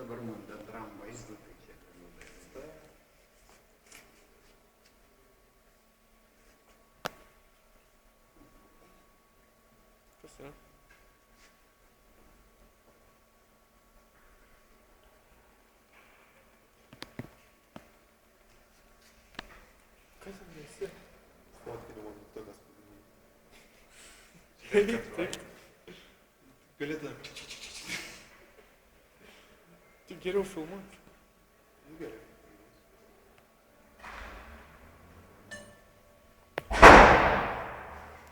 dabar man bendram vaizdu, tai kiek galiu daryti. Kas yra? Kas ten esi? Fotkinimo mygtukas Taip, taip. Galėtum. Tik geriau filmuoti. Gerai.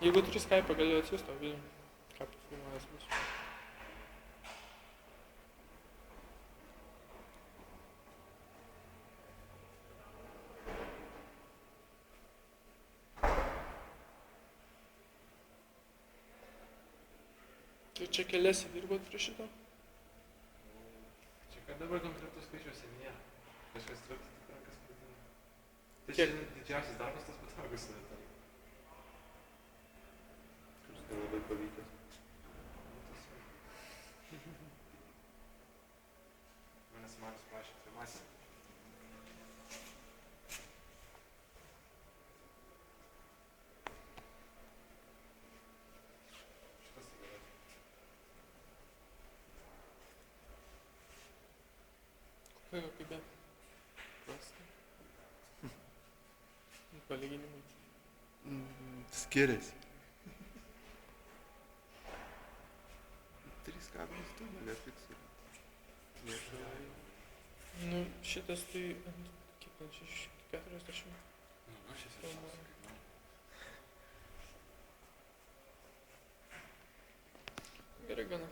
Jeigu turi Skype'ą, gali atsiųsti tau video. Ką filmuojas bus. Tai čia keliasi dirbot prie šito? Čia kad dabar konkretus skaičiuose nėra. Kažkas tvarkyti tik rankas pradėjo. Tai Kiek? čia didžiausias darbas tas patogus yra. Kuris nelabai pavykęs. Manęs Marius prašė filmaciją. Šitas yra. Kokia kokybė? Prasta. Palyginimai. Skiriasi. 3 kabelius tu nefiksuoji. Nu, šitas tai ant kiek ant 40. Nu, šis Filmuoja. Gerai gana.